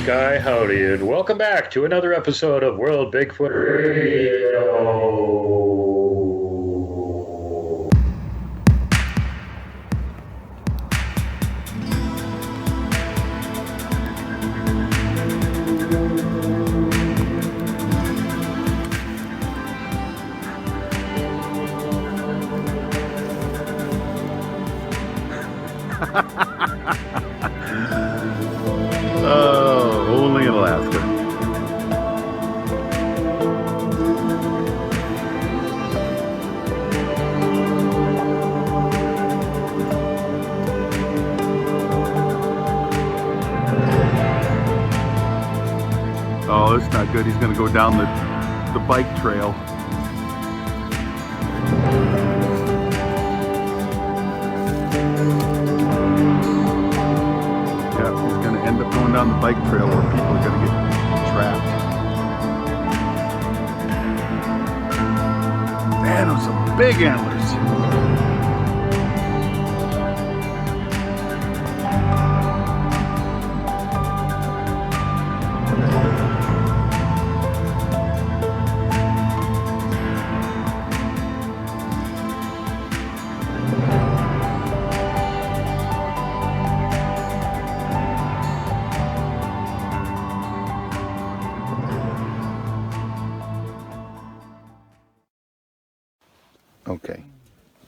Sky Howdy, and welcome back to another episode of World Bigfoot Radio. Oh, only in Alaska. Oh, it's not good. He's going to go down the bike trail. End up going down the bike trail where people are going to get trapped. Man, those are big antlers. Okay,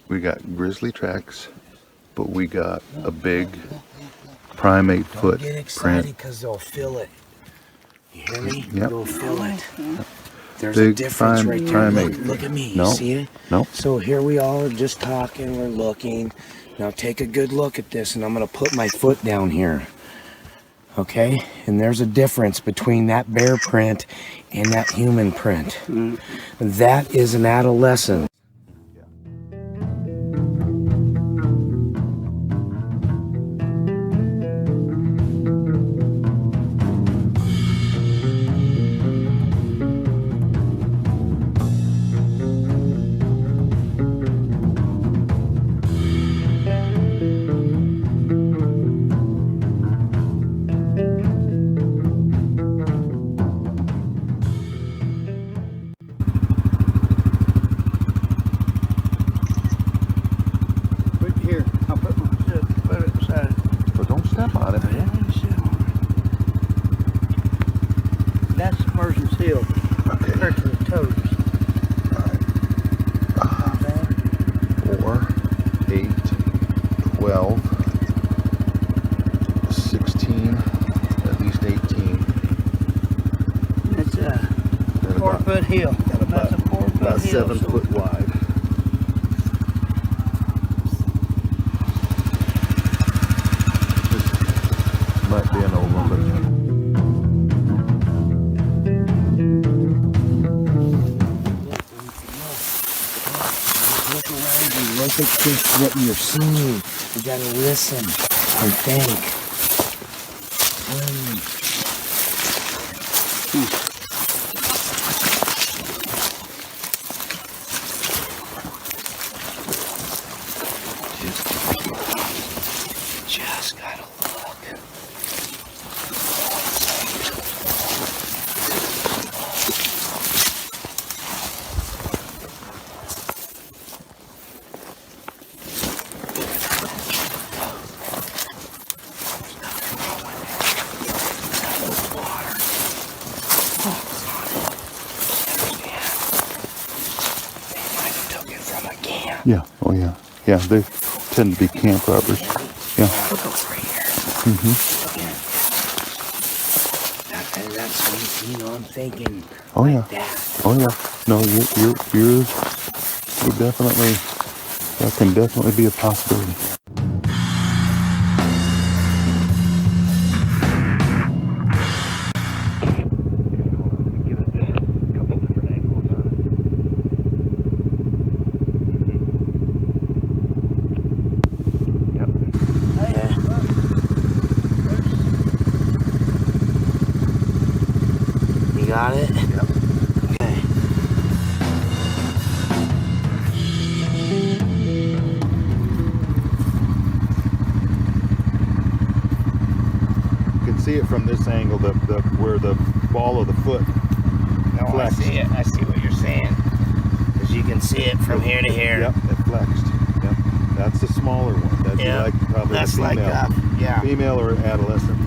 we got grizzly tracks, but we got a big primate foot Don't get excited print. because they'll feel it. You hear me? Yep. You'll feel it. There's Big a difference right there. primate. Look at me. No. You see it? No. So here we are just talking. We're looking. Now take a good look at this, and I'm going to put my foot down here. Okay? And there's a difference between that bear print and that human print. That is an adolescent. That's Merchant's Hill. Okay. Hurts the toes. All right. 4, 8, 12, 16, at least 18. That's a 4-foot hill. That's a 4-foot About hill. 7 foot wide. This might be an old one, but Look around you. Look at this, what you're seeing. You gotta listen and think. Just gotta look. yeah, oh yeah. Yeah, they tend to be camp robbers. Yeah. Look over here. And that's, you know, I'm thinking Oh like yeah. that. Oh yeah. No, you're definitely, that can definitely be a possibility. Got it? Yep. Okay. You can see see it from this angle, where the ball of the foot No, flexed. I see it. I see what you're saying. Because you can see it from here to here. Yep, it flexed. Yep, that's the smaller one. That'd be like probably That's the female. like, yeah. Female or adolescent.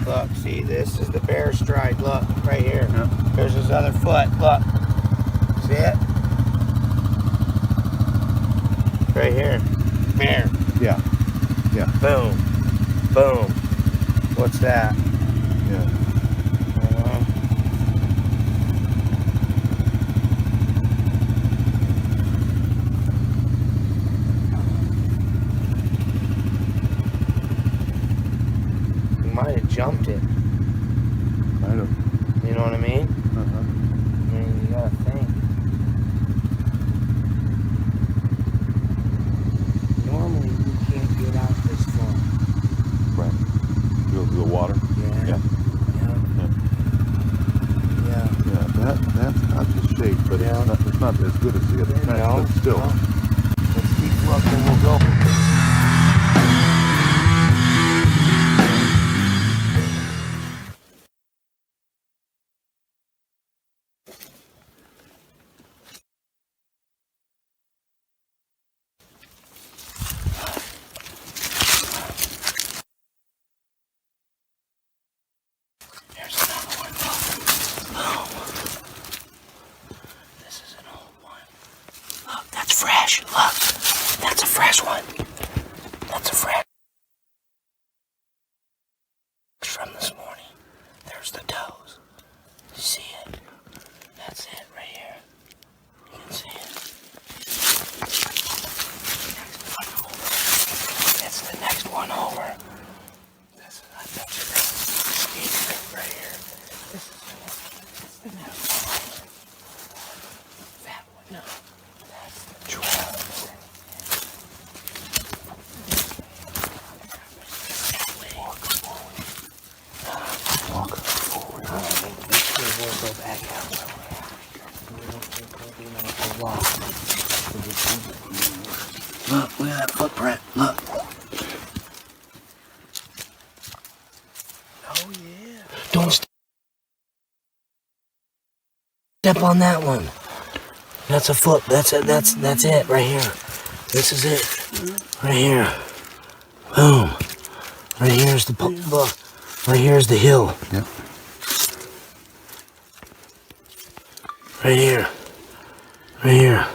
Look, see, this is the bear stride. Look, right here. Yeah. There's his other foot. Look. See it? Right here. Bear. Yeah. Yeah. Boom. Boom. What's that? Yeah. You might have jumped it. I don't. You know what I mean? Uh-huh. I mean, you gotta think. Normally, you can't get out this far. Right. Go to the water. Yeah. Yeah. Yeah. Yeah. That's not the shape, but Yeah. it's not as good as the other tracks, No, but still. no. Let's keep looking. We'll go. Here's another one. Oh. This is an old one. Look, that's fresh. Look, that's a fresh one. That's a fresh from this morning. There's the toes. You see it? That's it right here. You can see it. It's the next one over. This is, I bet you this is Sleater right here. This is the next one. That one, no. That's the trout. Walk forward. We'll go back out. Look, look at that footprint. Look. Oh yeah. Don't step on that one. That's a foot. That's it. That's it right here. This is it. Right here. Boom. Right here's the look. Right here's the hill. Yep. Right here. Right here.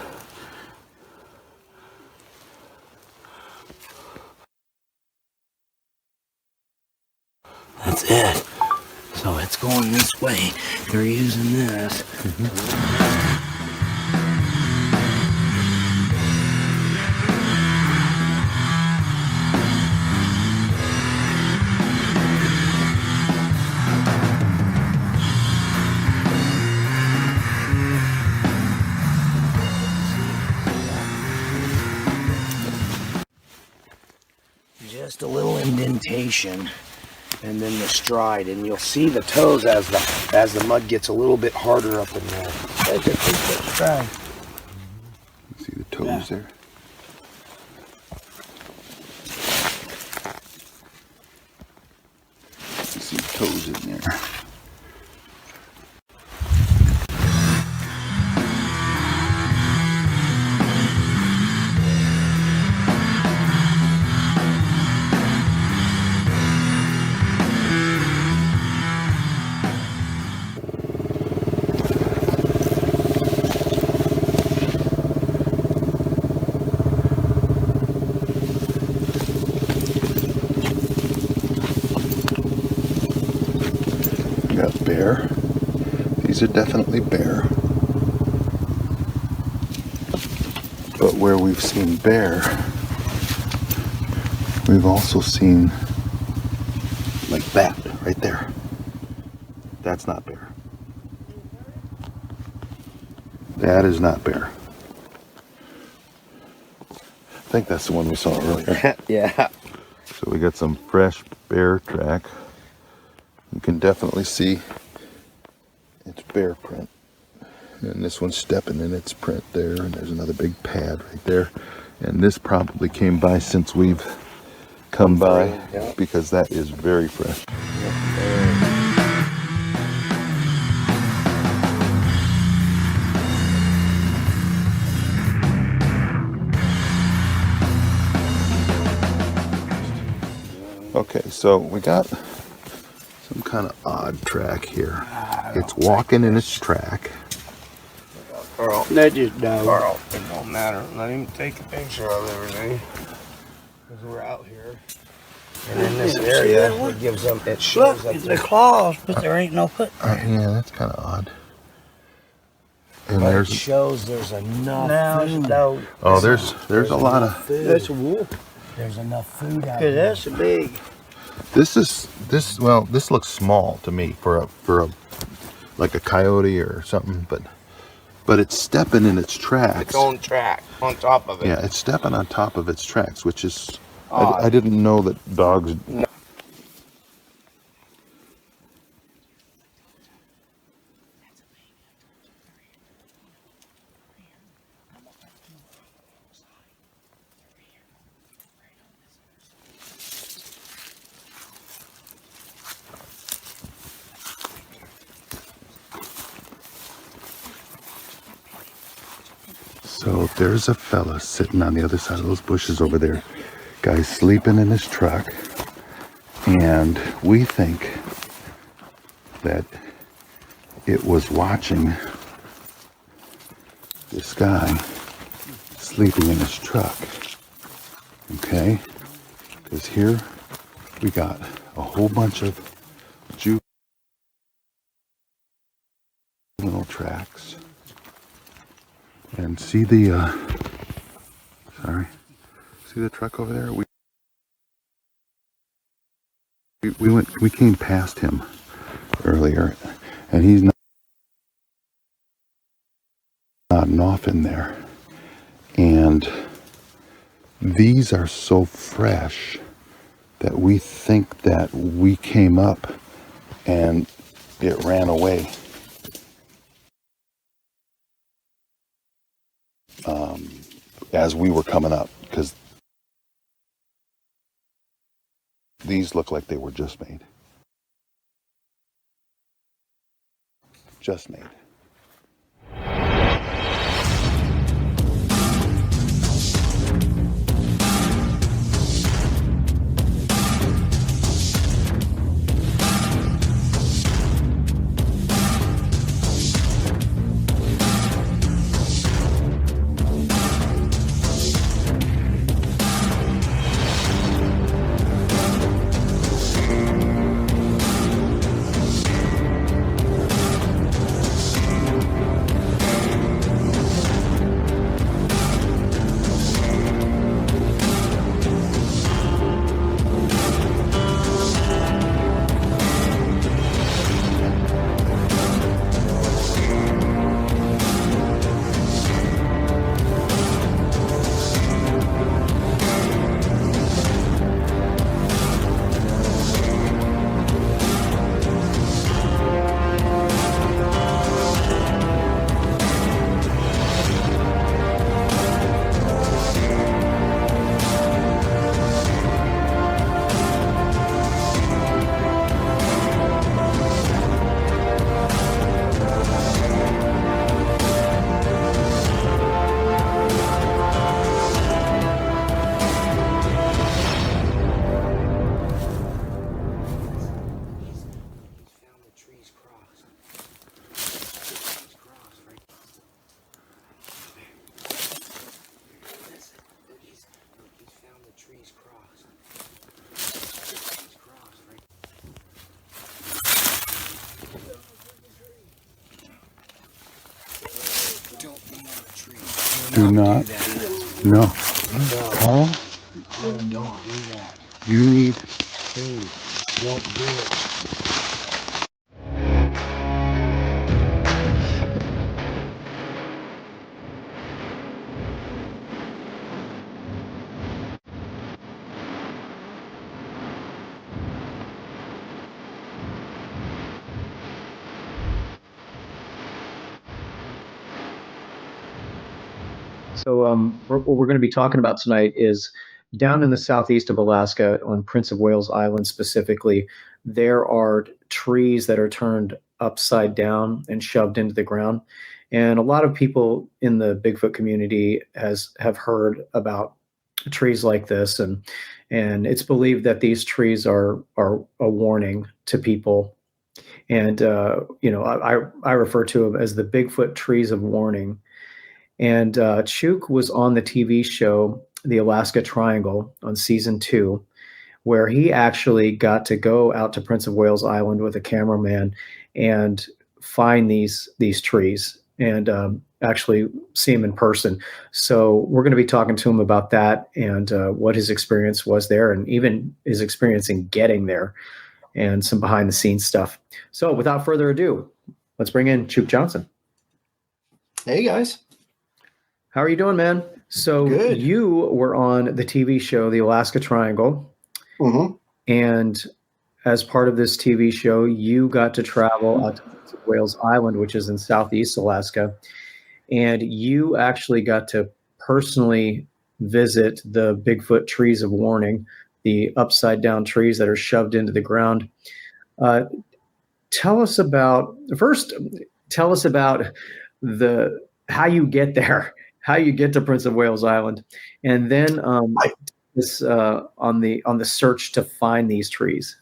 That's it. So it's going this way. They're using this. Just a little indentation, and then the stride, and you'll see the toes as the mud gets a little bit harder up in there. That's a good stride. See the toes there? You see the toes in there. Got bear. These are definitely bear. But where we've seen bear, we've also seen like that right there. That's not bear. That is not bear. I think that's the one we saw earlier. Yeah. So we got some fresh bear track. You can definitely see it's bear print. And this one's stepping in its print there, and there's another big pad right there. And this probably came by since we've come by, yeah. because that is very fresh. Okay, so we got some kind of odd track here. It's walking in its track. Carl, That just dove. Carl, it don't matter. Let him take a picture of everything. Because we're out here. And in this area, it gives them, it shows Look, that it's the claws, but there ain't no foot. Yeah, that's kind of odd. And but it there's shows there's enough Now it's food. dove. oh, there's a lot of food. That's a wolf. There's enough food out Cause here. that's a big. this looks small to me for a like a coyote or something, but it's stepping in its tracks. Its own track on top of it. Yeah, it's stepping on top of its tracks, which is Odd. I didn't know that dogs. So there's a fella sitting on the other side of those bushes over there. Guy's sleeping in his truck, and we think that it was watching this guy sleeping in his truck. Okay? Because here we got a whole bunch of juvenile tracks. And see the see the truck over there? We came past him earlier, and he's nodding off in there. And these are so fresh that we think that we came up and it ran away. As we were coming up, because these look like they were just made. Just made. Do not. No. Carl? Don't do that. You need. Please, don't do it. So, what we're going to be talking about tonight is down in the southeast of Alaska, on Prince of Wales Island specifically, there are trees that are turned upside down and shoved into the ground. And a lot of people in the Bigfoot community have heard about trees like this, and it's believed that these trees are a warning to people. And I refer to them as the Bigfoot trees of warning. And Chuke was on the TV show, The Alaska Triangle, on season 2, where he actually got to go out to Prince of Wales Island with a cameraman and find these trees and actually see them in person. So we're going to be talking to him about that and what his experience was there, and even his experience in getting there, and some behind the scenes stuff. So without further ado, let's bring in Chuke Johnson. Hey guys. How are you doing, man? So Good. You were on the TV show, The Alaska Triangle. Mm-hmm. And as part of this TV show, you got to travel out to Wales Island, which is in southeast Alaska. And you actually got to personally visit the Bigfoot trees of warning, the upside down trees that are shoved into the ground. Tell us about how you get there, how you get to Prince of Wales Island, and then on the search to find these trees.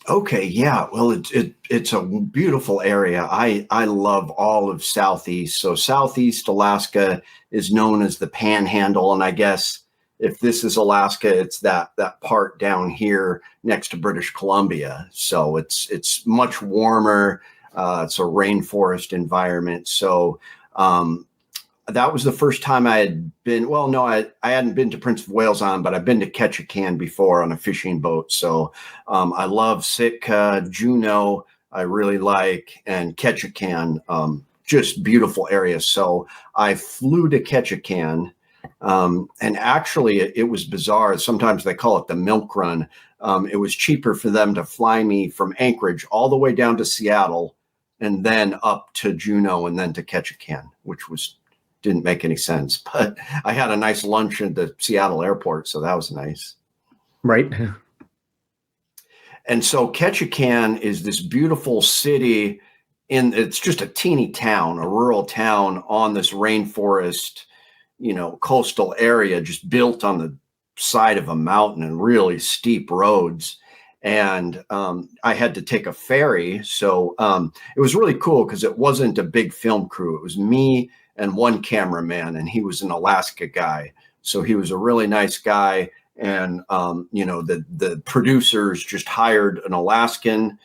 Okay, yeah. Well, it's a beautiful area. I love all of Southeast. So Southeast Alaska is known as the Panhandle, and I guess if this is Alaska, it's that part down here next to British Columbia. So it's much warmer. It's a rainforest environment. So that was the first time I had been. Well, no, I hadn't been to Prince of Wales Island, but I've been to Ketchikan before on a fishing boat. So I love Sitka, Juneau, I really like, and Ketchikan, just beautiful areas. So I flew to Ketchikan, and actually it was bizarre. Sometimes they call it the milk run. It was cheaper for them to fly me from Anchorage all the way down to Seattle and then up to Juneau and then to Ketchikan, which didn't make any sense, but I had a nice lunch at the Seattle airport, so that was nice. Right. And so Ketchikan is this beautiful city it's just a teeny town, a rural town on this rainforest, coastal area, just built on the side of a mountain and really steep roads. And I had to take a ferry. So it was really cool because it wasn't a big film crew. It was me and one cameraman, and he was an Alaska guy. So he was a really nice guy. And, the producers just hired an Alaskan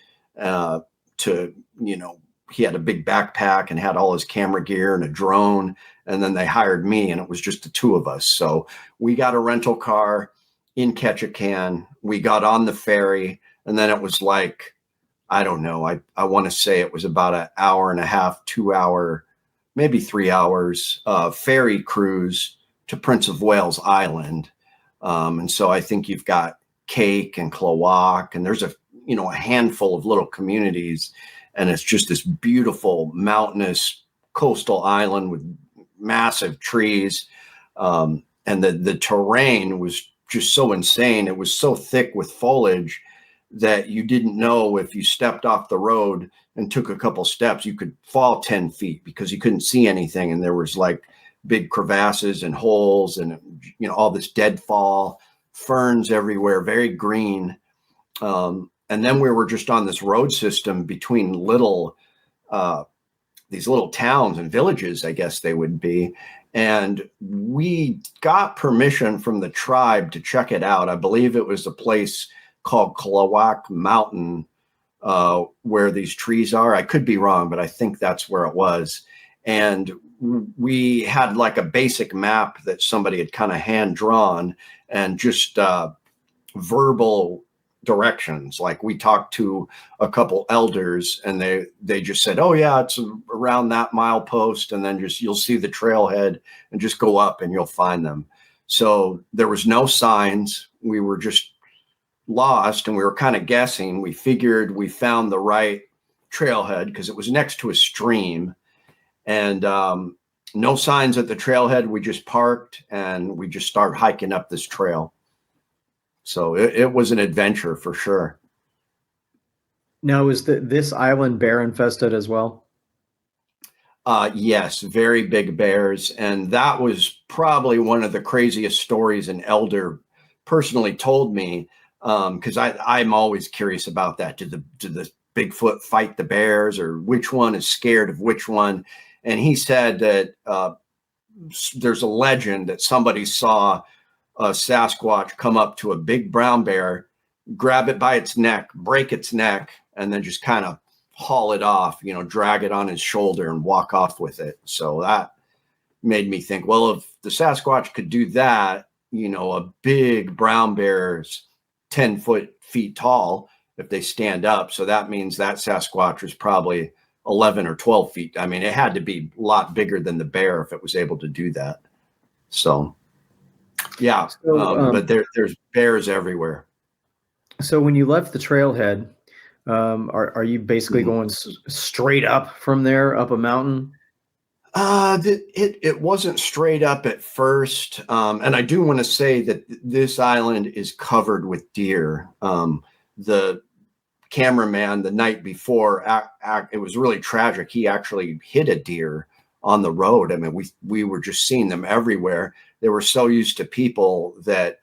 he had a big backpack and had all his camera gear and a drone. And then they hired me, and it was just the two of us. So we got a rental car in Ketchikan. We got on the ferry, and then it was like, I don't know. I want to say it was about an hour and a half, 2 hour, maybe 3 hours ferry cruise to Prince of Wales Island. And so I think you've got Cake and Klawock, and there's a handful of little communities, and it's just this beautiful mountainous coastal island with massive trees. And the terrain was just so insane. It was so thick with foliage that you didn't know if you stepped off the road and took a couple steps, you could fall 10 feet because you couldn't see anything. And there was like big crevasses and holes and, all this deadfall, ferns everywhere, very green. And then we were just on this road system between these little towns and villages, I guess they would be. And we got permission from the tribe to check it out. I believe it was a place called Klawock Mountain, where these trees are. I could be wrong, but I think that's where it was. And we had like a basic map that somebody had kind of hand drawn and just verbal directions. Like we talked to a couple elders, and they just said, oh yeah, it's around that milepost, and then you'll see the trailhead and just go up and you'll find them. So there was no signs. We were just lost, and we were kind of guessing. We figured we found the right trailhead because it was next to a stream. And No signs at the trailhead. We just parked and we just started hiking up this trail. So it was an adventure for sure. Now, is this island bear infested as well? Yes, very big bears. And that was probably one of the craziest stories an elder personally told me. Because I'm always curious about that. Do the Bigfoot fight the bears, or which one is scared of which one? And he said that there's a legend that somebody saw a Sasquatch come up to a big brown bear, grab it by its neck, break its neck, and then just kind of haul it off, drag it on his shoulder and walk off with it. So that made me think, well, if the Sasquatch could do that, a big brown bear's 10 feet tall if they stand up. So that means that Sasquatch was probably 11 or 12 feet. I mean, it had to be a lot bigger than the bear if it was able to do that. So, yeah, but there's bears everywhere. So when you left the trailhead, are you basically going straight up from there, up a mountain? It wasn't straight up at first. And I do want to say that this island is covered with deer. The cameraman the night before, it was really tragic. He actually hit a deer on the road. I mean, we were just seeing them everywhere. They were so used to people that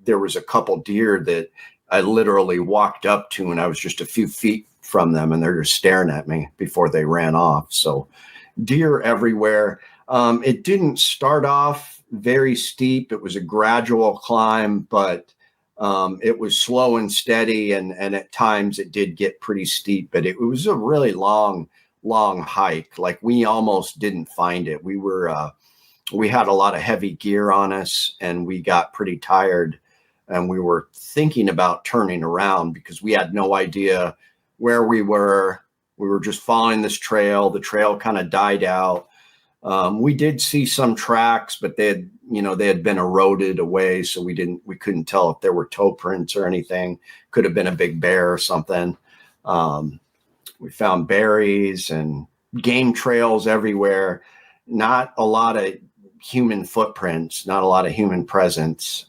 there was a couple deer that I literally walked up to, and I was just a few feet from them, and they're just staring at me before they ran off. So deer everywhere. It didn't start off very steep. It was a gradual climb, but it was slow and steady. And at times it did get pretty steep, but it was a really long hike. Like, we almost didn't find it. We had a lot of heavy gear on us, and we got pretty tired, and we were thinking about turning around because we had no idea where we were. We were just following this trail. The trail kind of died out. We did see some tracks, but they had been eroded away. So we couldn't tell if there were toe prints or anything. Could have been a big bear or something. We found berries and game trails everywhere. Not a lot of human footprints, not a lot of human presence.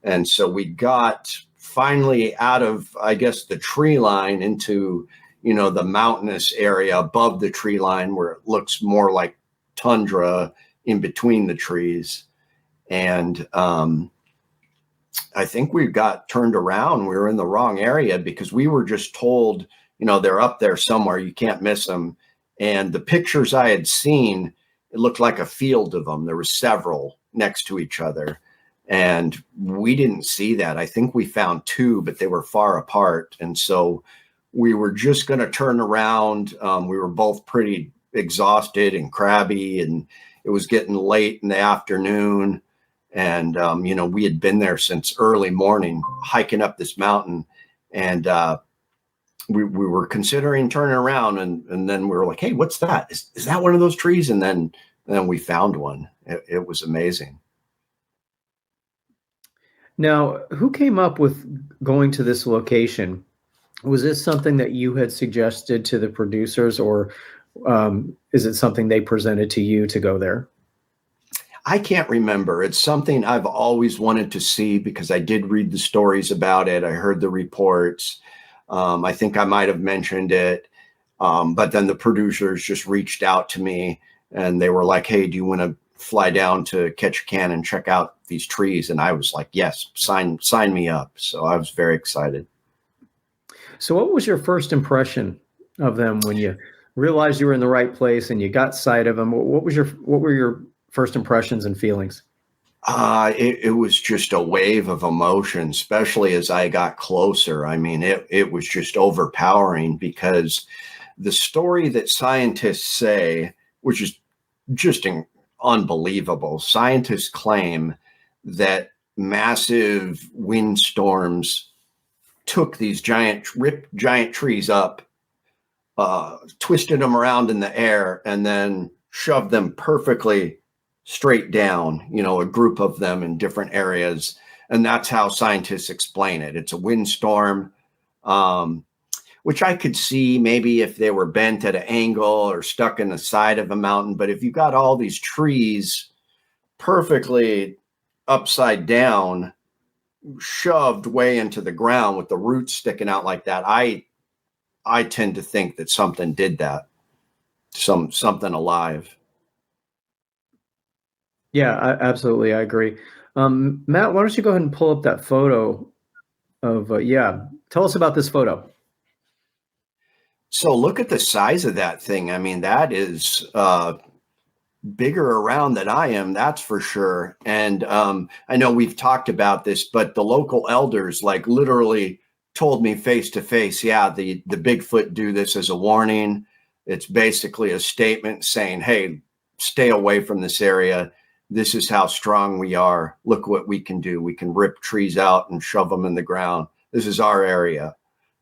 And so we got finally out of, I guess, the tree line into, the mountainous area above the tree line, where it looks more like tundra in between the trees. And I think we got turned around. We were in the wrong area because we were just told, they're up there somewhere. You can't miss them. And the pictures I had seen, it looked like a field of them. There were several next to each other. And we didn't see that. I think we found two, but they were far apart. And so we were just going to turn around. We were both pretty exhausted and crabby, and it was getting late in the afternoon. And, we had been there since early morning hiking up this mountain, and we were considering turning around, and then we were like, hey, what's that? Is that one of those trees? And then we found one. It was amazing. Now, who came up with going to this location? Was this something that you had suggested to the producers, or is it something they presented to you to go there? I can't remember. It's something I've always wanted to see because I did read the stories about it. I heard the reports. I think I might have mentioned it. But then the producers just reached out to me, and they were like, hey, do you want to fly down to Ketchikan and check out these trees? And I was like, yes, sign me up. So I was very excited. So what was your first impression of them when you realized you were in the right place and you got sight of them? What were your first impressions and feelings? It was just a wave of emotion, especially as I got closer. I mean, it was just overpowering because the story that scientists say, which is just unbelievable. Scientists claim that massive windstorms took these ripped giant trees up, twisted them around in the air, and then shoved them perfectly straight down, a group of them in different areas. And that's how scientists explain it. It's a windstorm. which I could see maybe if they were bent at an angle or stuck in the side of a mountain. But if you got all these trees perfectly upside down, shoved way into the ground with the roots sticking out like that, I tend to think that something did that, something alive. Yeah, absolutely. I agree. Matt, why don't you go ahead and pull up that photo of, tell us about this photo. So look at the size of that thing. I mean, that is bigger around than I am, that's for sure. And I know we've talked about this, but the local elders like literally told me face to face, yeah, the Bigfoot do this as a warning. It's basically a statement saying, hey, stay away from this area. This is how strong we are. Look what we can do. We can rip trees out and shove them in the ground. This is our area.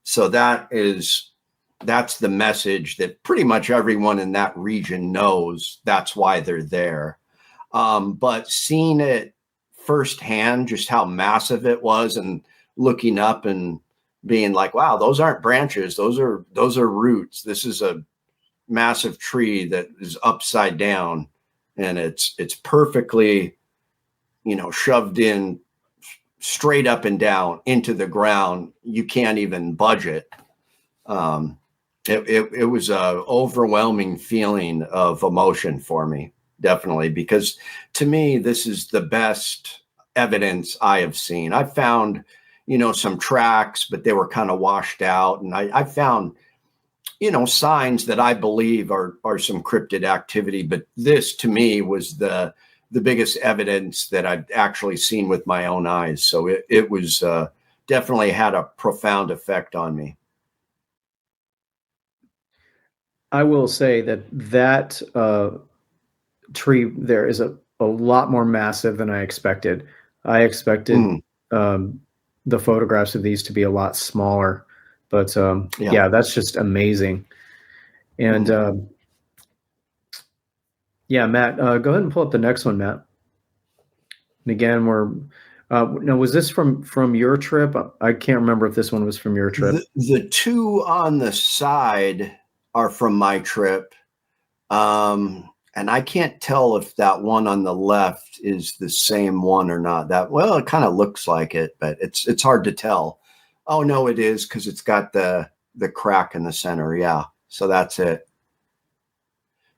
So that's the message that pretty much everyone in that region knows. That's why they're there. But seeing it firsthand, just how massive it was, and looking up and being like, wow, those aren't branches. Those are roots. This is a massive tree that is upside down, and it's perfectly, shoved in straight up and down into the ground. You can't even budge it. It was a overwhelming feeling of emotion for me, definitely, because to me, this is the best evidence I have seen. I found, some tracks, but they were kind of washed out. And I found, signs that I believe are some cryptid activity. But this to me was the biggest evidence that I've actually seen with my own eyes. So it was definitely had a profound effect on me. I will say that tree there is a lot more massive than I expected. I expected the photographs of these to be a lot smaller, but yeah, that's just amazing. And yeah, Matt, go ahead and pull up the next one, Matt. And again, now, was this from your trip? I can't remember if this one was from your trip. The two on the side are from my trip. And I can't tell if that one on the left is the same one or not. It kind of looks like it, but it's hard to tell. Oh no, it is, because it's got the crack in the center. Yeah. So that's it.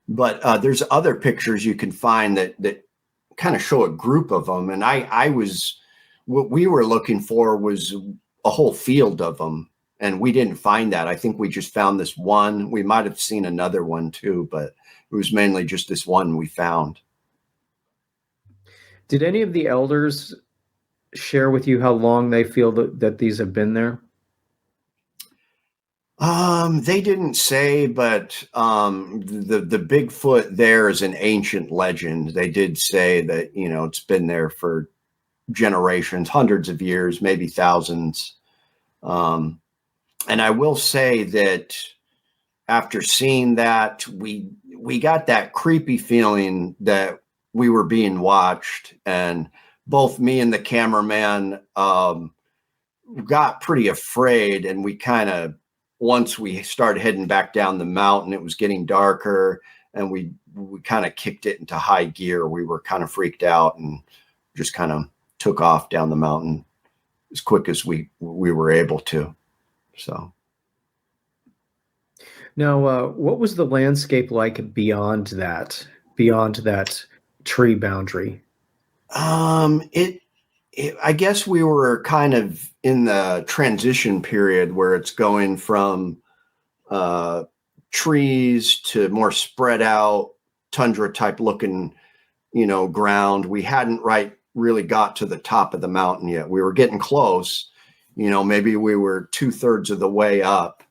But there's other pictures you can find that kind of show a group of them. And what we were looking for was a whole field of them. And we didn't find that. I think we just found this one. We might have seen another one too, but it was mainly just this one we found. Did any of the elders share with you how long they feel that these have been there? They didn't say, but the Bigfoot there is an ancient legend. They did say that, it's been there for generations, hundreds of years, maybe thousands. And I will say that after seeing that, we got that creepy feeling that we were being watched, and both me and the cameraman got pretty afraid. And we once we started heading back down the mountain, it was getting darker, and we kind of kicked it into high gear. We were kind of freaked out and just kind of took off down the mountain as quick as we were able to. So. Now, what was the landscape like beyond that tree boundary? I guess we were kind of in the transition period where it's going from trees to more spread out tundra type looking, ground. We hadn't really got to the top of the mountain yet. We were getting close, maybe we were 2/3 of the way up,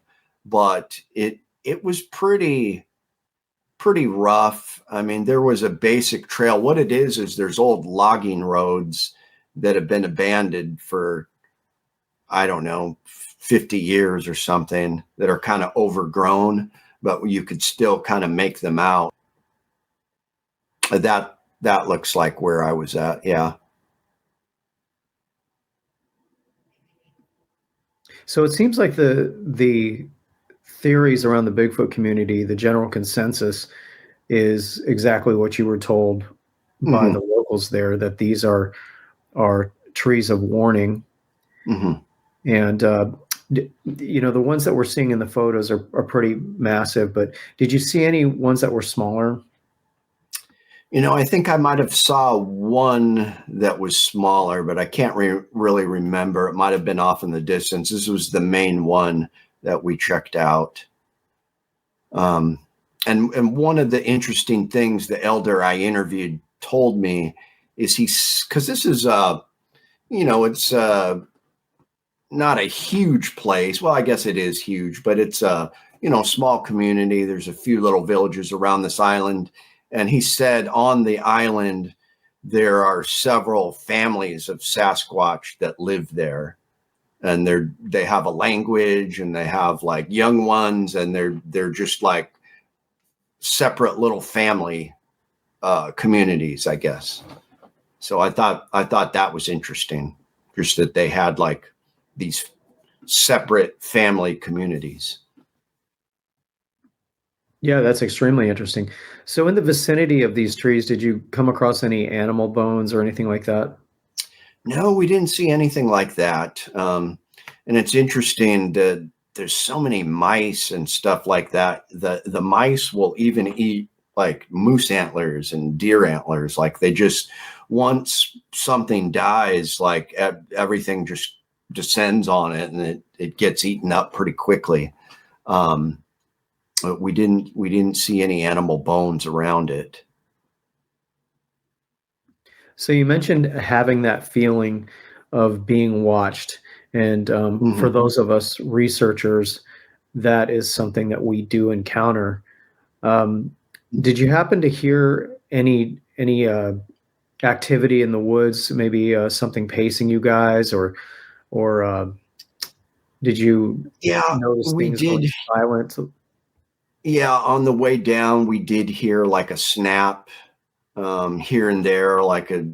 but it was pretty rough. I mean, there was a basic trail. What it is there's old logging roads that have been abandoned for, I don't know, 50 years or something, that are kind of overgrown, but you could still kind of make them out. That looks like where I was at. Yeah. So it seems like the theories around the Bigfoot community, the general consensus is exactly what you were told by the locals there, that these are trees of warning. And the ones that we're seeing in the photos are pretty massive, but did you see any ones that were smaller? I think I might have saw one that was smaller, but I can't really remember. It might have been off in the distance. This was the main one that we checked out. And one of the interesting things the elder I interviewed told me is because this is, it's not a huge place. Well, I guess it is huge, but it's a, small community. There's a few little villages around this island. And he said on the island, there are several families of Sasquatch that live there. And they have a language, and they have like young ones, and they're just like separate little family communities, I guess. So I thought that was interesting, just that they had like these separate family communities. Yeah, that's extremely interesting. So in the vicinity of these trees, did you come across any animal bones or anything like that? No, we didn't see anything like that. And it's interesting that there's so many mice and stuff like that. The mice will even eat like moose antlers and deer antlers. Like they just, once something dies, like everything just descends on it, and it gets eaten up pretty quickly. But we didn't see any animal bones around it. So you mentioned having that feeling of being watched. And for those of us researchers, that is something that we do encounter. Did you happen to hear any activity in the woods, maybe something pacing you guys, or did you notice things going silent? Yeah, on the way down, we did hear like a snap here and there, like a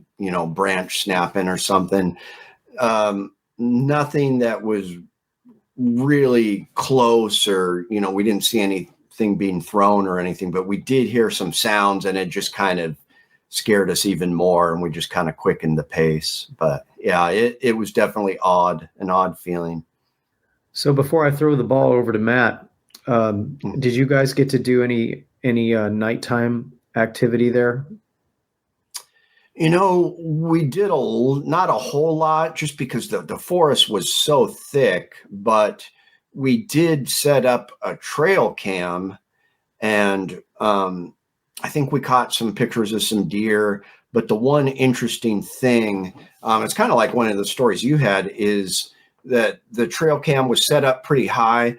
branch snapping or something. Nothing that was really close, or we didn't see anything being thrown or anything, but we did hear some sounds, and it just kind of scared us even more, and we just kind of quickened the pace. But yeah, it was definitely an odd feeling. So before I throw the ball over to Matt, did you guys get to do any nighttime activity there? We did not a whole lot, just because the forest was so thick, but we did set up a trail cam, and I think we caught some pictures of some deer. But the one interesting thing, it's kind of like one of the stories you had, is that the trail cam was set up pretty high.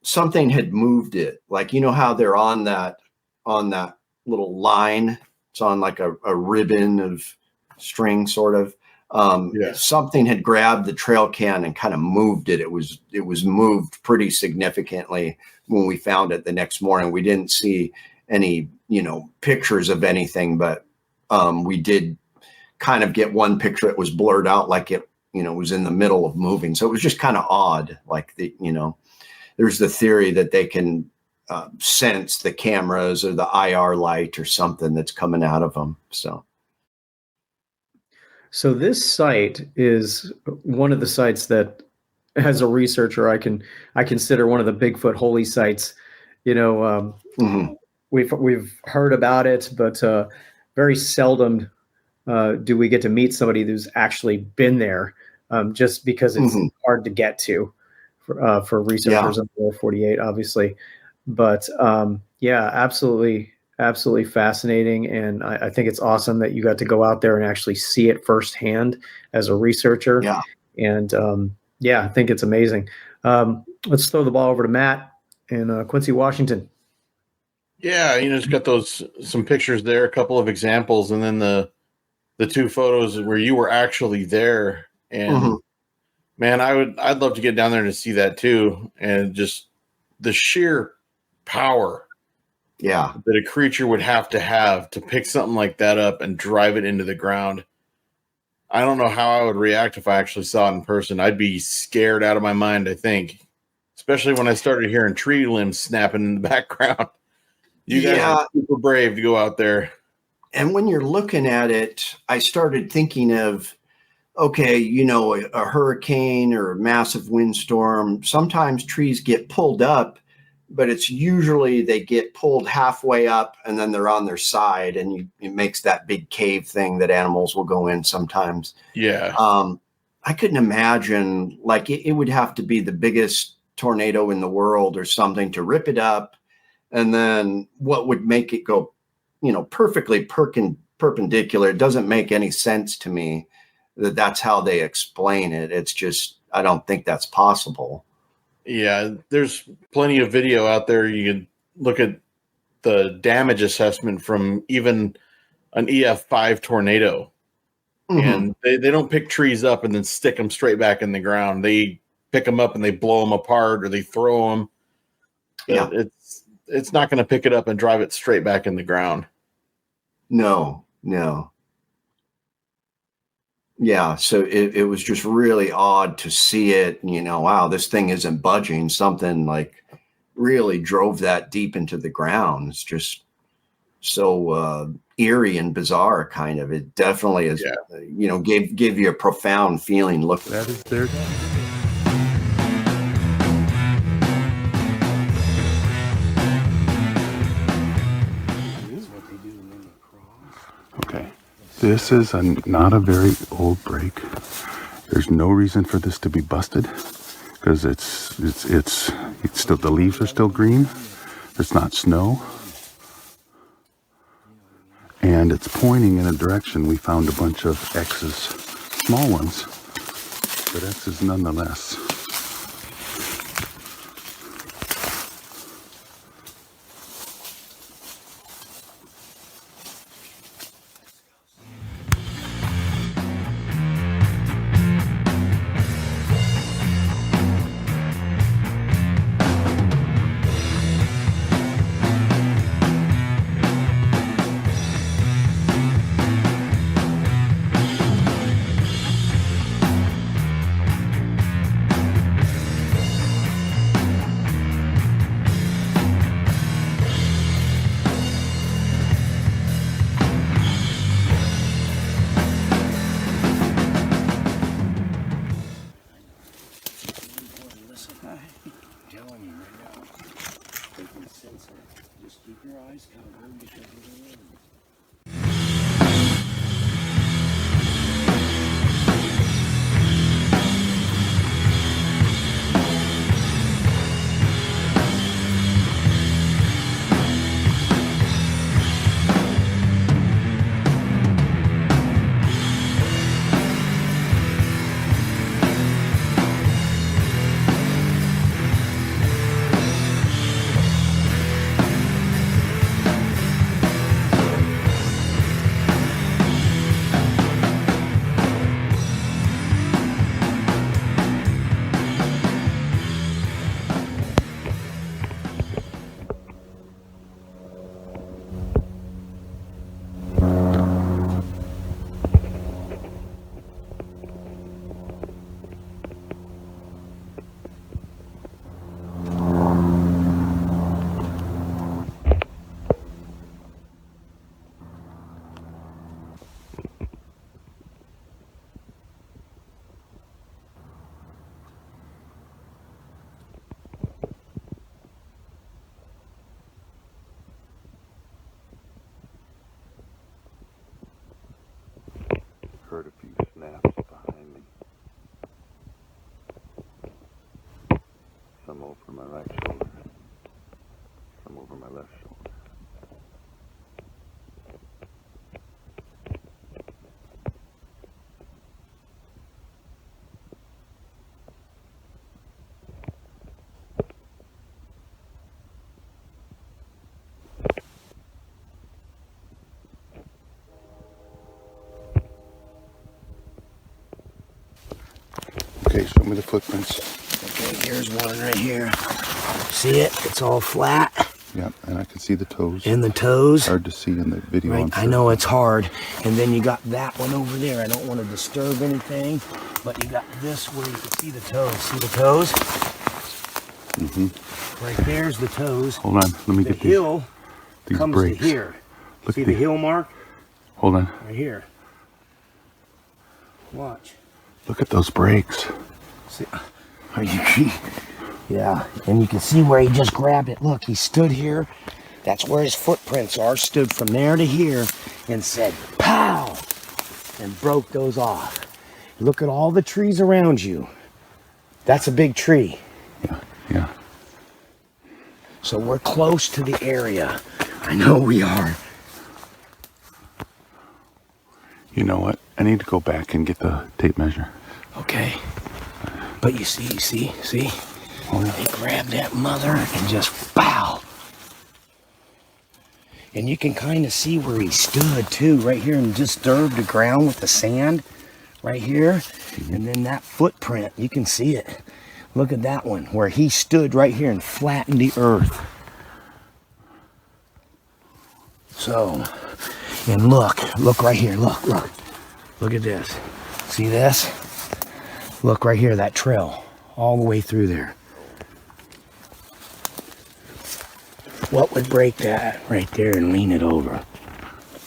Something had moved it. Like, how they're on that little line. It's on like a ribbon of string, sort of. Something had grabbed the trail cam and kind of moved it. It was moved pretty significantly when we found it the next morning. We didn't see any, pictures of anything, but we did kind of get one picture. It was blurred out, like it, was in the middle of moving. So it was just kind of odd. Like there's the theory that they can sense the cameras or the IR light or something that's coming out of them. So this site is one of the sites that, as a researcher, I consider one of the Bigfoot holy sites. We've heard about it, but very seldom do we get to meet somebody who's actually been there, just because it's hard to get to for researchers in the lower 48, obviously. But absolutely fascinating. And I think it's awesome that you got to go out there and actually see it firsthand as a researcher. Yeah. And I think it's amazing. Let's throw the ball over to Matt in Quincy, Washington. Yeah, it's got some pictures there, a couple of examples, and then the two photos where you were actually there. And man, I'd love to get down there to see that too. And just the sheer power that a creature would have to pick something like that up and drive it into the ground. I don't know how I would react if I actually saw it in person. I'd be scared out of my mind, I think, especially when I started hearing tree limbs snapping in the background. You guys are super brave to go out there. And when you're looking at it, I started thinking of, okay, you know, a hurricane or a massive windstorm, sometimes trees get pulled up, but it's usually they get pulled halfway up and then they're on their side, and it makes that big cave thing that animals will go in sometimes. Yeah. I couldn't imagine, like, it would have to be the biggest tornado in the world or something to rip it up. And then what would make it go, you know, perfectly perpendicular? It doesn't make any sense to me that that's how they explain it. It's just, I don't think that's possible. Yeah, there's plenty of video out there. You can look at the damage assessment from even an EF5 tornado. And they don't pick trees up and then stick them straight back in the ground. They pick them up and they blow them apart, or they throw them. Yeah. It's not going to pick it up and drive it straight back in the ground. No. Yeah, so it was just really odd to see it. You know, wow, this thing isn't budging. Something like really drove that deep into the ground. It's just so eerie and bizarre, kind of. It definitely is, you know, give you a profound feeling. Look, That is their. Okay, this is not a very old break. There's no reason for this to be busted because it's still, the leaves are still green. It's not snow. And it's pointing in a direction. We found a bunch of X's, small ones, but X's nonetheless. Just keep your eyes covered because of the wind. Heard a few snaps behind me. Some over my right shoulder, some over my left shoulder. Okay, show me the footprints. Okay, here's one right here. See it? It's all flat. Yep, and I can see the toes. And the toes. Hard to see in the video. Right, I know it's hard. And then you got that one over there. I don't want to disturb anything, but you got this where you can see the toes. See the toes? Right there's the toes. Hold on, let me The get hill these comes brakes. to here. Look See at the hill mark? Hold on. Right here. Watch. Look at those brakes. See, are you? Yeah, and you can see where he just grabbed it. Look, he stood here. That's where his footprints are. Stood from there to here and said, pow, and broke those off. Look at all the trees around you. That's a big tree. Yeah. So we're close to the area. I know we are. You know what? I need to go back and get the tape measure. Okay. But you see? Oh, yeah. He grabbed that mother and just pow. And you can kind of see where he stood too, right here, and disturbed the ground with the sand right here. And then that footprint, you can see it. Look at that one, where he stood right here and flattened the earth. So, and look right here, look at this. See this? Look right here, that trail, all the way through there. What would break that right there and lean it over?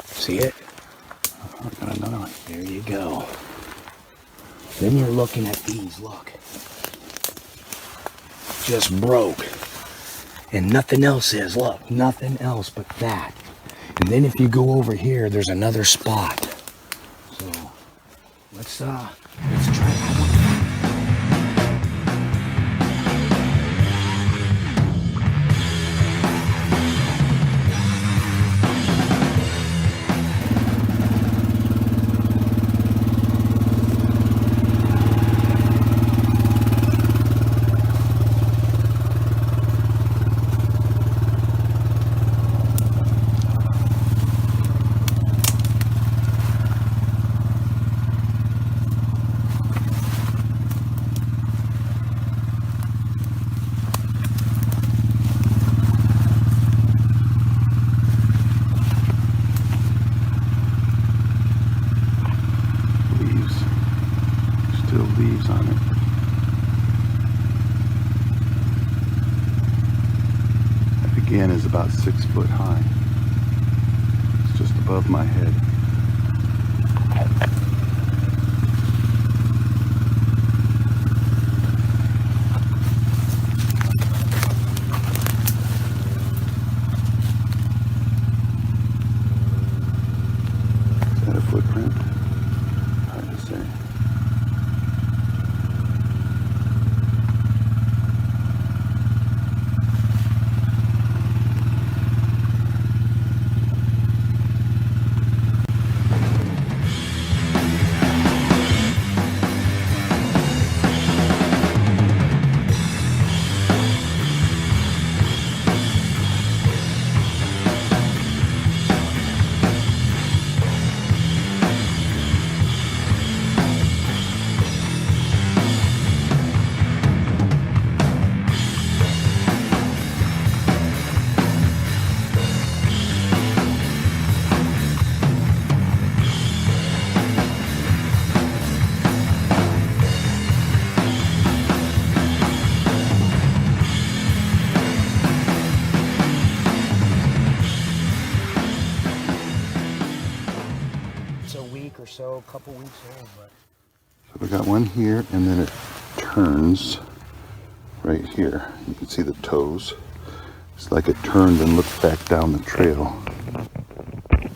See it? I got another one. There you go. Then you're looking at these, look. Just broke. And nothing else is, look, nothing else but that. And then if you go over here, there's another spot. So, let's try that one. Still leaves on it. That again is about 6 foot high. It's just above my head. Is that a footprint? Hard to say. Or so, a couple weeks old, but So we got one here, and then it turns right here. You can see the toes. It's like it turned and looked back down the trail. Okay,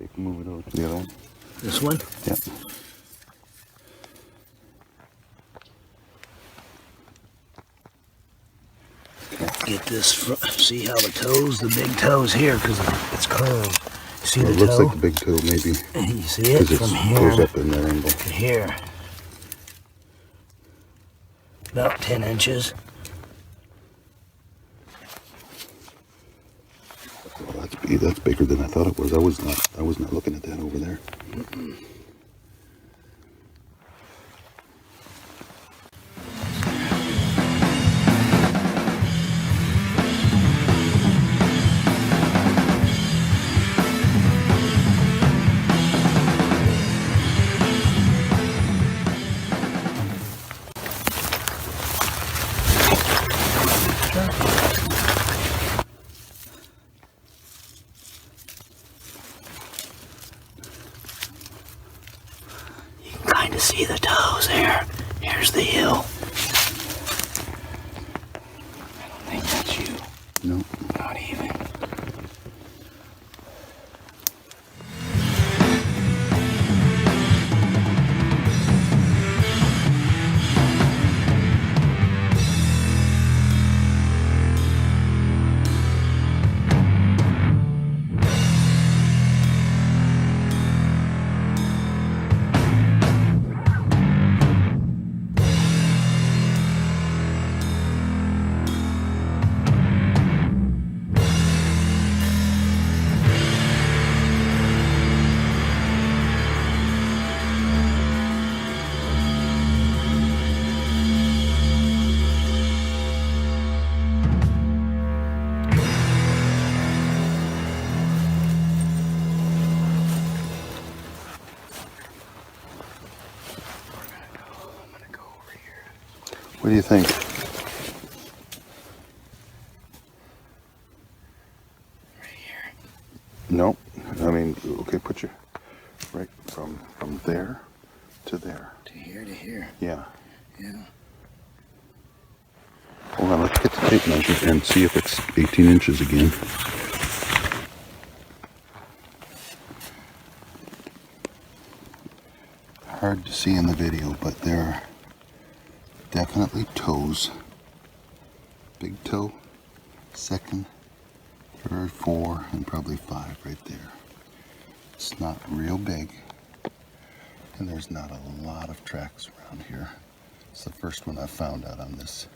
you can move it over to the other one. this one? Yep. Get this, see how the toes, the big toes here, because it's curved. See Well, the it looks toe? like the big toe, maybe, And you see it because from it here goes up in that angle. to here. About 10 inches. Well, that's bigger than I thought it was. I was not looking at that over there. trying to see the toes there. Here's the heel. I don't think that's you. No. Not even. What do you think? Right here. No. I mean, okay, put your right from there to there. To here to here. Yeah. Yeah. Hold on, let's get the tape measure and see if it's 18 inches again. Hard to see in the video, but there are definitely toes. Big toe, second, third, 4, and probably 5 right there. It's not real big, and there's not a lot of tracks around here. It's the first one I've found out on this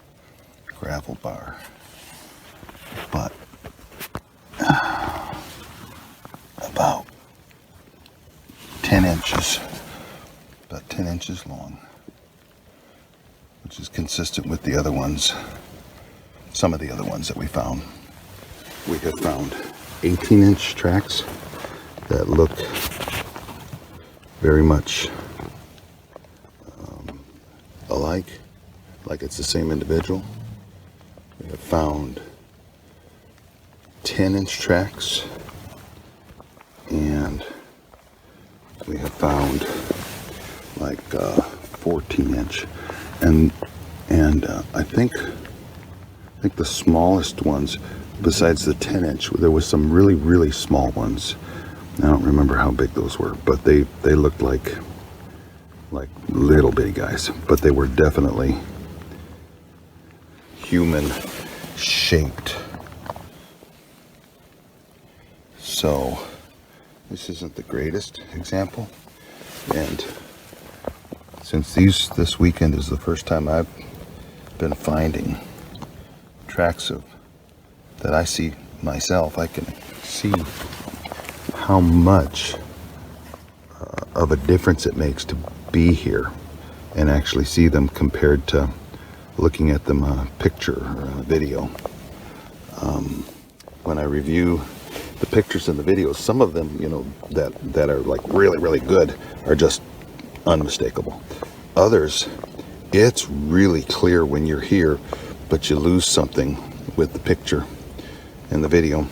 gravel bar, but about 10 inches, about 10 inches long, which is consistent with the other ones, some of the other ones that we found. We have found 18-inch tracks that look very much alike, like it's the same individual. We have found 10-inch tracks, and we have found like 14-inch, and I think the smallest ones, besides the 10-inch, there was some really small ones. I don't remember how big those were, but they looked like little bitty guys, but they were definitely human shaped. So this isn't the greatest example, and since this weekend is the first time I've been finding tracks that I see myself, I can see how much of a difference it makes to be here and actually see them compared to looking at them on a picture or on a video. When I review the pictures and the videos, some of them, that are like really good are just unmistakable. Others, it's really clear when you're here, but you lose something with the picture and the video.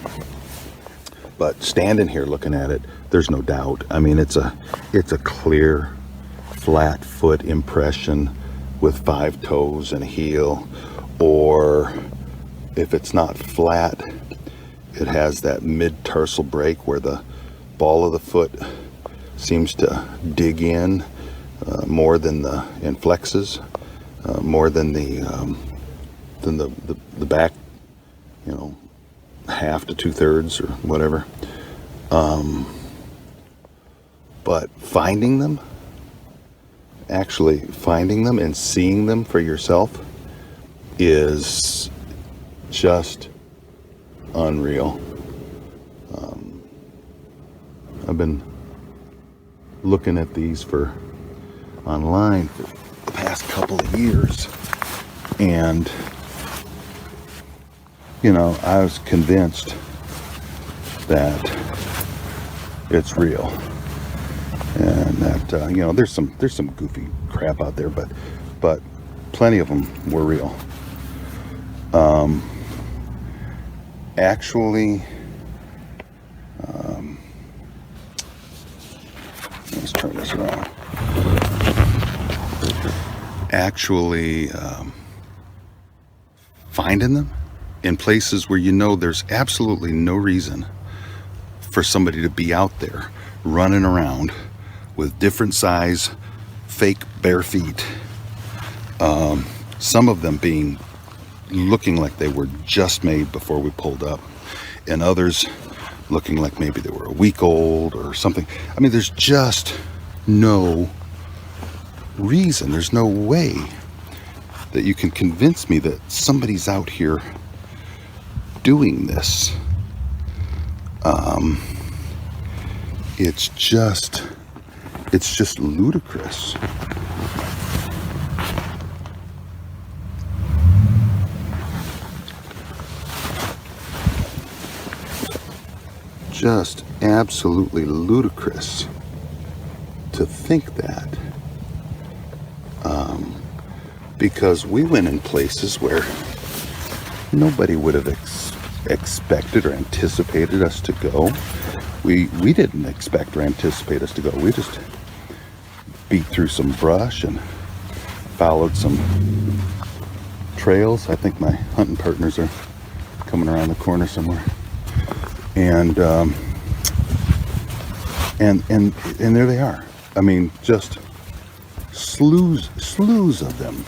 But standing here looking at it, there's no doubt. I mean, it's a clear, flat foot impression with 5 toes and a heel, or if it's not flat, it has that mid-tarsal break where the ball of the foot seems to dig in more than the inflexes, more than the back, half to 2/3 or whatever. But actually finding them and seeing them for yourself is just unreal. I've been looking at these online for the past couple of years, and I was convinced that it's real, and that there's some goofy crap out there, but plenty of them were real. Actually, let's turn this around. actually finding them in places where you know there's absolutely no reason for somebody to be out there running around with different size fake bare feet. Some of them looking like they were just made before we pulled up, and others looking like maybe they were a week old or something. I mean, there's just no reason, there's no way that you can convince me that somebody's out here doing this. It's just ludicrous. Just absolutely ludicrous to think that. Because we went in places where nobody would have expected or anticipated us to go. We didn't expect or anticipate us to go. We just beat through some brush and followed some trails. I think my hunting partners are coming around the corner somewhere. And there they are. I mean, just slews of them,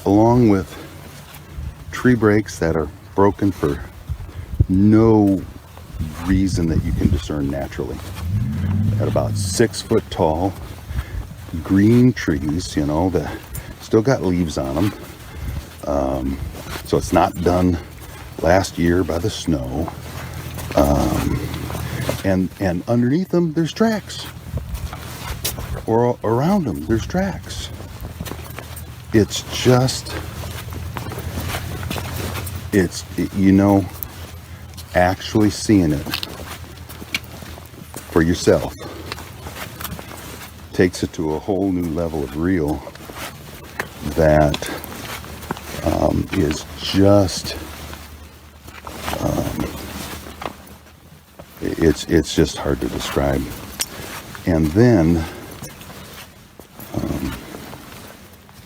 along with tree breaks that are broken for no reason that you can discern naturally. At about 6 foot tall, green trees, you know, that still got leaves on them. So it's not done last year by the snow. And underneath them, there's tracks. Or around them, there's tracks. It's just, you know, actually seeing it for yourself takes it to a whole new level of real that is just, it's just hard to describe. And then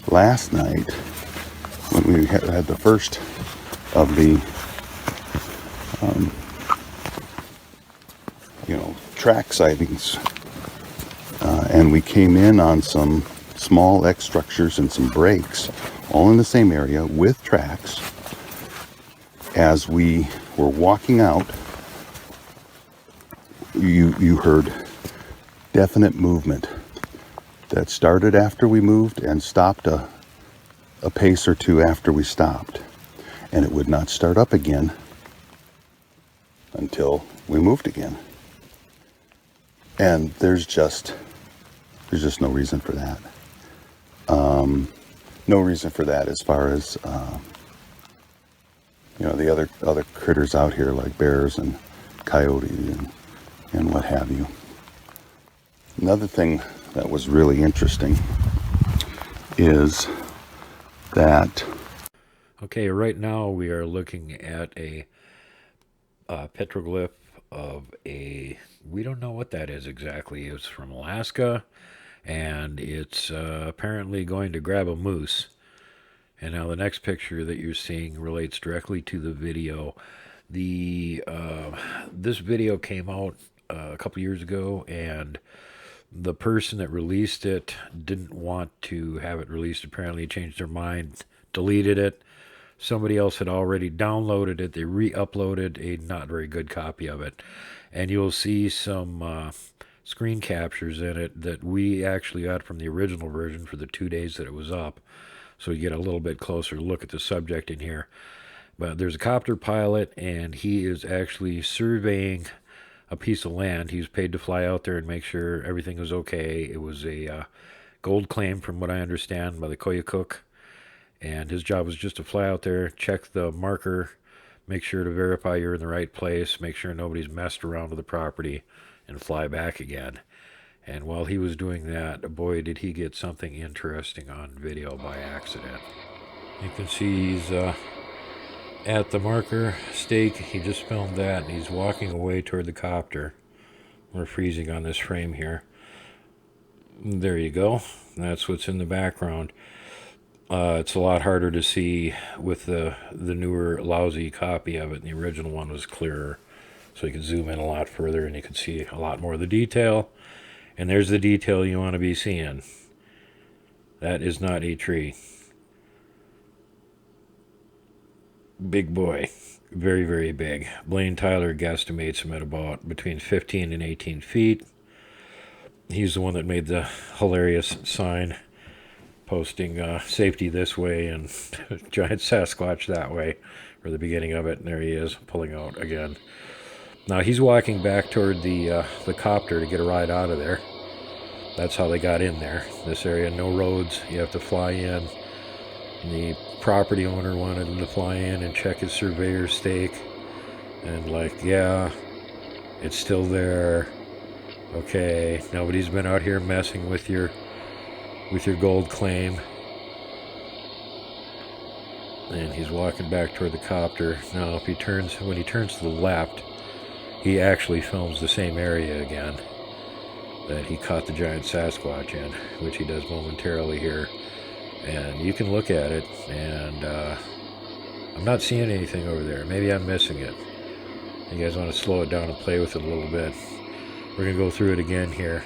last night, when we had the first of the track sightings, and we came in on some small X structures and some breaks, all in the same area with tracks. As we were walking out, you heard definite movement that started after we moved and stopped a pace or two after we stopped, and it would not start up again until we moved again. And there's just no reason for that. No reason for that as far as the other critters out here like bears and coyote and what have you. Another thing that was really interesting is that. Okay, right now we are looking at a petroglyph of we don't know what that is exactly. It's from Alaska, and it's apparently going to grab a moose. And now the next picture that you're seeing relates directly to the video. This video came out a couple years ago, and the person that released it didn't want to have it released. Apparently changed their mind, deleted it. Somebody else had already downloaded it. They re-uploaded a not very good copy of it. And you'll see some screen captures in it that we actually got from the original version for the 2 days that it was up. So you get a little bit closer look at the subject in here. But there's a copter pilot, and he is actually surveying a piece of land. He was paid to fly out there and make sure everything was okay. It was a gold claim, from what I understand, by the Koyukuk. And his job was just to fly out there, check the marker, make sure to verify you're in the right place, make sure nobody's messed around with the property, and fly back again. And while he was doing that, boy, did he get something interesting on video by accident. You can see he's at the marker stake. He just filmed that, and he's walking away toward the copter. We're freezing on this frame here. There you go. That's what's in the background. It's a lot harder to see with the newer lousy copy of it. The original one was clearer, so you can zoom in a lot further and you can see a lot more of the detail. And there's the detail you want to be seeing. That is not a tree. Big boy. Very, very big. Blaine Tyler guesstimates him at about between 15 and 18 feet. He's the one that made the hilarious sign posting safety this way and giant Sasquatch that way for the beginning of it. And there he is pulling out again. Now he's walking back toward the copter to get a ride out of there. That's how they got in there. This area, no roads. You have to fly in. The property owner wanted him to fly in and check his surveyor stake. And like, yeah, it's still there. Okay, nobody's been out here messing with your gold claim. And he's walking back toward the copter. Now, when he turns to the left, he actually films the same area again that he caught the giant Sasquatch in, which he does momentarily here. And you can look at it, and I'm not seeing anything over there. Maybe I'm missing it. You guys want to slow it down and play with it a little bit. We're going to go through it again here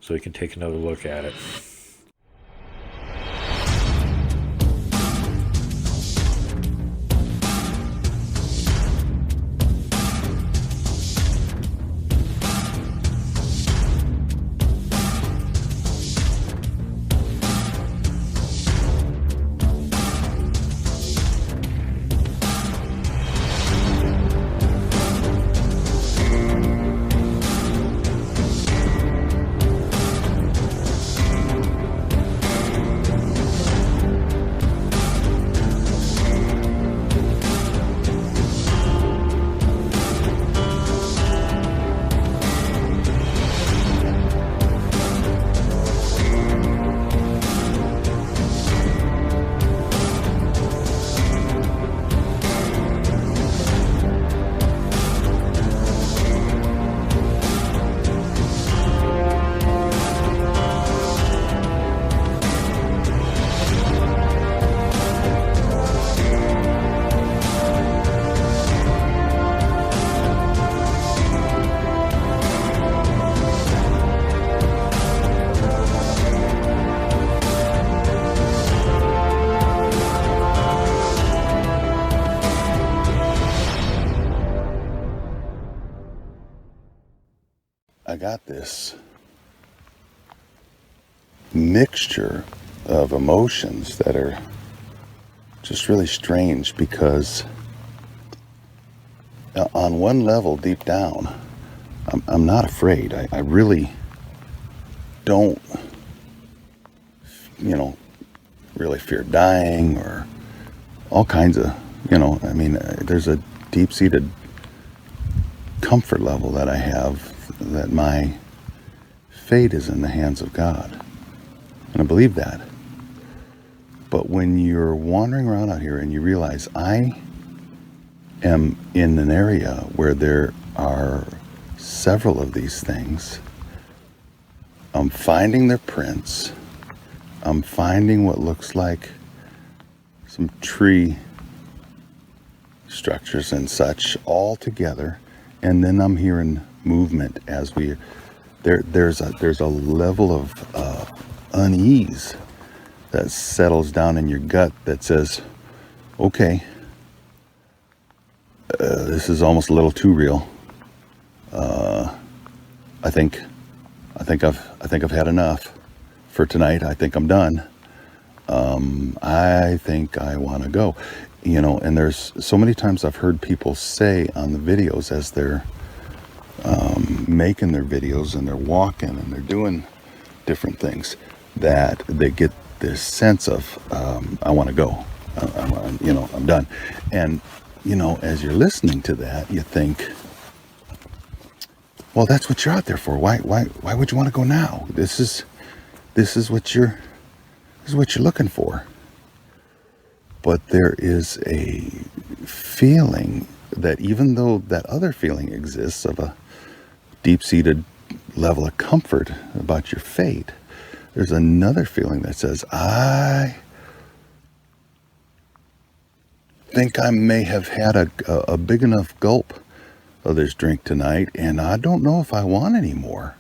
so you can take another look at it. I got this mixture of emotions that are just really strange, because on one level, deep down, I'm not afraid. I really don't, really fear dying or all kinds of, there's a deep-seated comfort level that I have, that my fate is in the hands of God. And I believe that. But when you're wandering around out here and you realize I am in an area where there are several of these things, I'm finding their prints, I'm finding what looks like some tree structures and such all together, and then I'm hearing movement as there's a level of unease that settles down in your gut that says, okay, this is almost a little too real. I think I've had enough for tonight. I think I'm done. I think I want to go. And there's so many times I've heard people say on the videos as they're making their videos and they're walking and they're doing different things, that they get this sense of I want to go. I'm done. And as you're listening to that, you think, well, that's what you're out there for. Why would you want to go now? This is what you're looking for. But there is a feeling that, even though that other feeling exists of a deep-seated level of comfort about your fate, there's another feeling that says, I think I may have had a big enough gulp of this drink tonight, and I don't know if I want any more.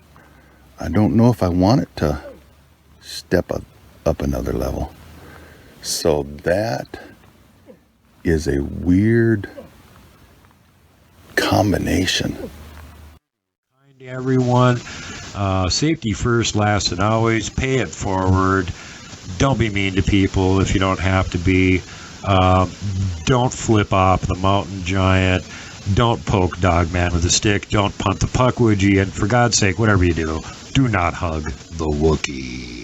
I don't know if I want it to step up another level. So that is a weird combination. Kind to everyone. Safety first, last, and always. Pay it forward. Don't be mean to people if you don't have to be. Don't flip off the mountain giant. Don't poke Dogman with a stick. Don't punt the puck, would you? And for God's sake, whatever you do not hug the Wookiee.